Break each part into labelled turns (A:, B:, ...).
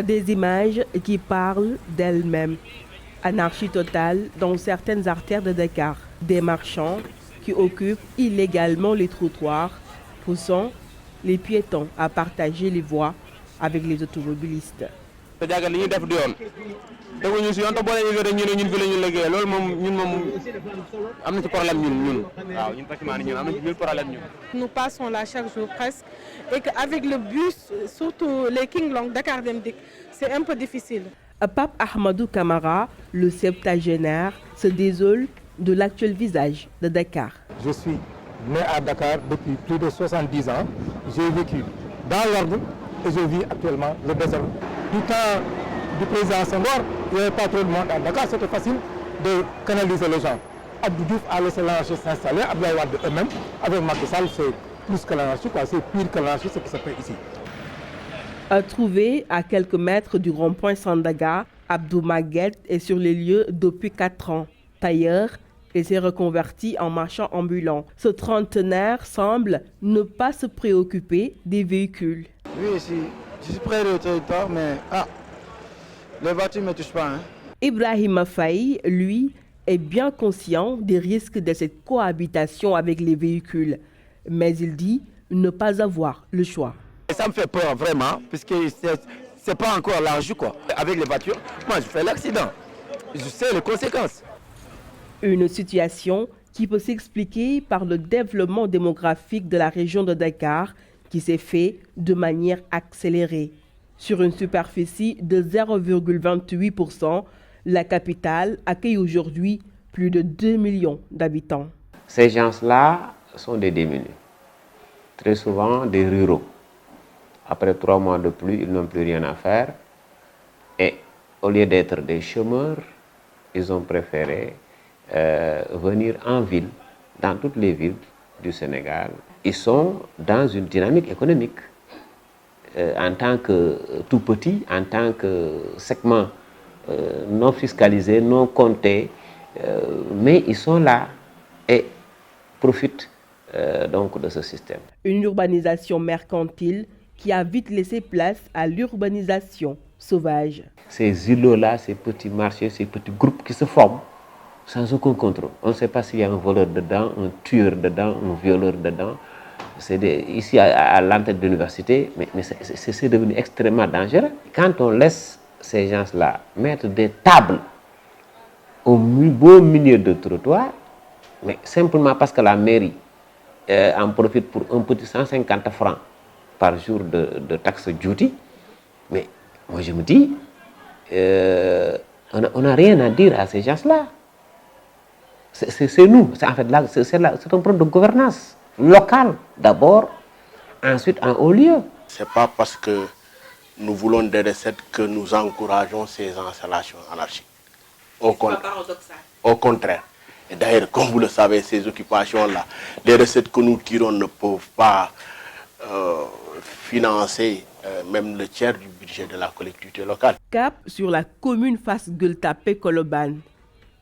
A: Des images qui parlent d'elles-mêmes. Anarchie totale dans certaines artères de Dakar. Des marchands qui occupent illégalement les trottoirs, poussant les piétons à partager les voies avec les automobilistes.
B: Nous passons là chaque jour presque et qu'avec le bus, surtout les King Long Dakar Dem Dikk, c'est un peu difficile.
A: Pape Ahmadou Camara, le septagénaire, se désole de l'actuel visage de Dakar.
C: Je suis né à Dakar depuis plus de 70 ans. J'ai vécu dans l'ordre et je vis actuellement le désordre. Du temps du président Senghor, il n'y avait pas trop de monde à Dakar, c'était facile de canaliser les gens. Abdou Diouf a laissé l'anarchie s'installer, Abdoulaye Wade eux-mêmes, avec Macky Sall, c'est plus que l'anarchie, c'est pire que l'anarchie, ce qui se fait ici.
A: Trouvé à quelques mètres du rond-point Sandaga, Abdou Maguette est sur les lieux depuis 4 ans. Tailleur, il s'est reconverti en marchand ambulant. Ce trentenaire semble ne pas se préoccuper des véhicules.
D: Oui, ici, je suis près du territoire, mais les voitures ne me touchent pas.
A: Ibrahima Faye, lui, est bien conscient des risques de cette cohabitation avec les véhicules. Mais il dit ne pas avoir le choix.
E: Ça me fait peur vraiment, puisque c'est pas encore l'enjeu quoi. Avec les voitures, moi je fais l'accident. Je sais les conséquences.
A: Une situation qui peut s'expliquer par le développement démographique de la région de Dakar qui s'est fait de manière accélérée. Sur une superficie de 0,28%, la capitale accueille aujourd'hui plus de 2 millions d'habitants.
F: Ces gens-là sont des démunis, très souvent des ruraux. Après 3 mois de pluie, ils n'ont plus rien à faire. Et au lieu d'être des chômeurs, ils ont préféré venir en ville, dans toutes les villes du Sénégal. Ils sont dans une dynamique économique. En tant que tout petit, en tant que segment non fiscalisé, non compté, mais ils sont là et profitent donc de ce système.
A: Une urbanisation mercantile qui a vite laissé place à l'urbanisation sauvage.
F: Ces îlots-là, ces petits marchés, ces petits groupes qui se forment sans aucun contrôle. On ne sait pas s'il y a un voleur dedans, un tueur dedans, un violeur dedans. Ici à l'entrée de l'université, mais c'est devenu extrêmement dangereux. Quand on laisse ces gens-là mettre des tables au beau milieu de trottoir, mais simplement parce que la mairie en profite pour un petit 150 francs par jour de taxe duty, mais moi je me dis, on n'a rien à dire à ces gens-là. C'est nous, c'est un problème de gouvernance locale d'abord, ensuite en haut lieu.
G: C'est pas parce que nous voulons des recettes que nous encourageons ces installations anarchiques. Au contraire. Et d'ailleurs, comme vous le savez, ces occupations-là, les recettes que nous tirons ne peuvent pas financer même le tiers du budget de la collectivité locale.
A: Cap sur la commune Fass Gueule Tapée Colobane.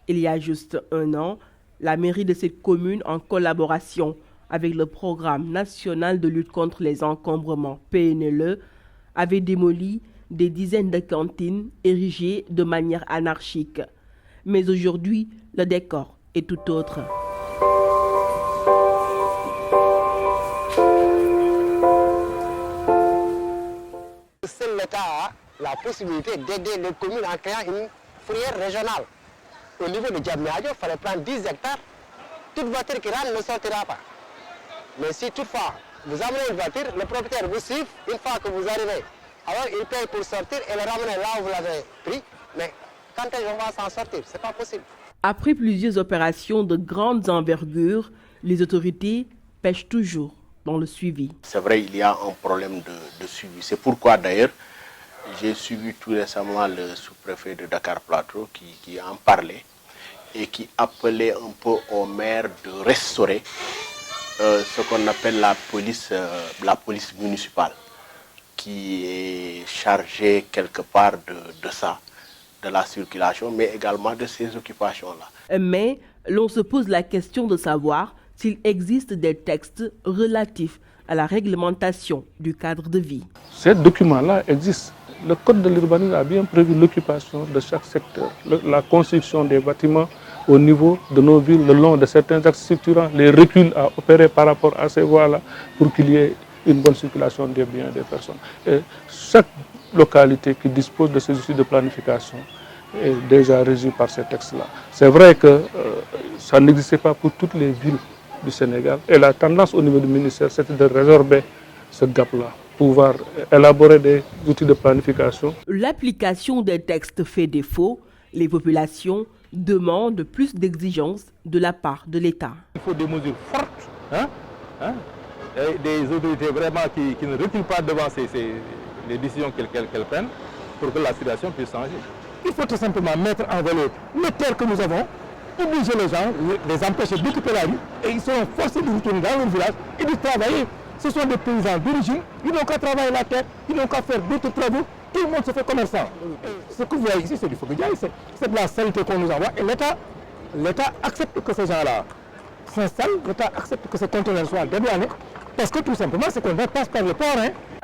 A: Il y a juste 1 an, la mairie de cette commune, en collaboration avec le programme national de lutte contre les encombrements PNLE, avait démoli des dizaines de cantines érigées de manière anarchique. Mais aujourd'hui, le décor est tout autre.
H: C'est l'État a la possibilité d'aider les communes en créant une fourrière régionale. Au niveau de Diamniadio, il fallait prendre 10 hectares. Toute voiture qui rentre ne sortira pas. Mais si toutefois vous amenez une voiture, le propriétaire vous suit une fois que vous arrivez. Alors il paye pour sortir et le ramener là où vous l'avez pris. Mais quand on va s'en sortir, ce n'est pas possible.
A: Après plusieurs opérations de grande envergure, les autorités pêchent toujours dans le suivi.
G: C'est vrai, il y a un problème de suivi. C'est pourquoi d'ailleurs, j'ai suivi tout récemment le sous-préfet de Dakar Plateau qui en parlait et qui appelait un peu au maire de restaurer ce qu'on appelle la police municipale, qui est chargée quelque part de ça, de la circulation, mais également de ces occupations-là.
A: Mais l'on se pose la question de savoir s'il existe des textes relatifs à la réglementation du cadre de vie.
C: Ces documents-là existent. le code de l'urbanisme a bien prévu l'occupation de chaque secteur, la construction des bâtiments au niveau de nos villes, le long de certains axes structurants, les reculs à opérer par rapport à ces voies-là pour qu'il y ait une bonne circulation des biens et des personnes. Et chaque localité qui dispose de ces outils de planification est déjà régie par ces textes-là. C'est vrai que ça n'existait pas pour toutes les villes du Sénégal et la tendance au niveau du ministère, c'était de résorber ce gap-là, pouvoir élaborer des outils de planification.
A: L'application des textes fait défaut. Les populations demandent plus d'exigences de la part de l'État.
C: Il faut des mesures fortes, et des autorités vraiment qui ne reculent pas devant les décisions qu'elles prennent pour que la situation puisse changer. Il faut tout simplement mettre en valeur les terres que nous avons, obliger les gens, les empêcher d'occuper la rue, et ils seront forcés de retourner dans leur village et de travailler. Ce sont des paysans d'origine, ils n'ont qu'à travailler la terre, ils n'ont qu'à faire d'autres travaux, tout le monde se fait commerçant. Ce que vous voyez ici, c'est du Fogudiaï, c'est de la saleté qu'on nous envoie, et l'État accepte que ces gens-là s'installent, l'État accepte que ces conteneurs soient dédouanés, parce que tout simplement, c'est qu'on passe par le port.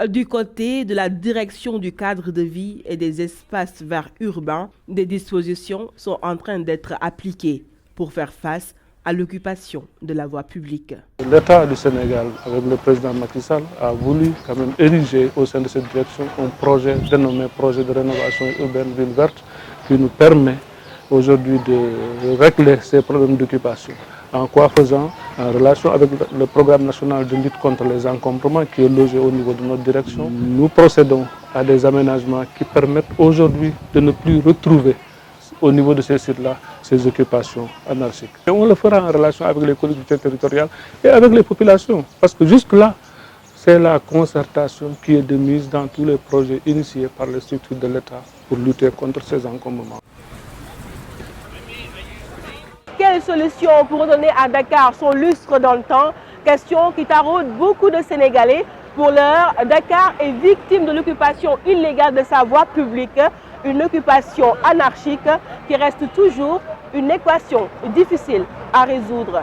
A: Du côté de la direction du cadre de vie et des espaces verts urbains, des dispositions sont en train d'être appliquées pour faire face à l'occupation de la voie publique.
C: L'État du Sénégal, avec le président Macky Sall, a voulu quand même ériger au sein de cette direction un projet dénommé projet de rénovation urbaine ville verte qui nous permet aujourd'hui de régler ces problèmes d'occupation. En quoi faisant? En relation avec le programme national de lutte contre les encombrements qui est logé au niveau de notre direction, nous procédons à des aménagements qui permettent aujourd'hui de ne plus retrouver au niveau de ces sites-là ces occupations anarchiques. Et on le fera en relation avec les collectivités territoriales et avec les populations, parce que jusque-là, c'est la concertation qui est de mise dans tous les projets initiés par les structures de l'État pour lutter contre ces encombrements.
A: Quelles solutions pour redonner à Dakar son lustre dans le temps? Question qui taraude beaucoup de Sénégalais. Pour l'heure, Dakar est victime de l'occupation illégale de sa voie publique, une occupation anarchique qui reste toujours une équation difficile à résoudre.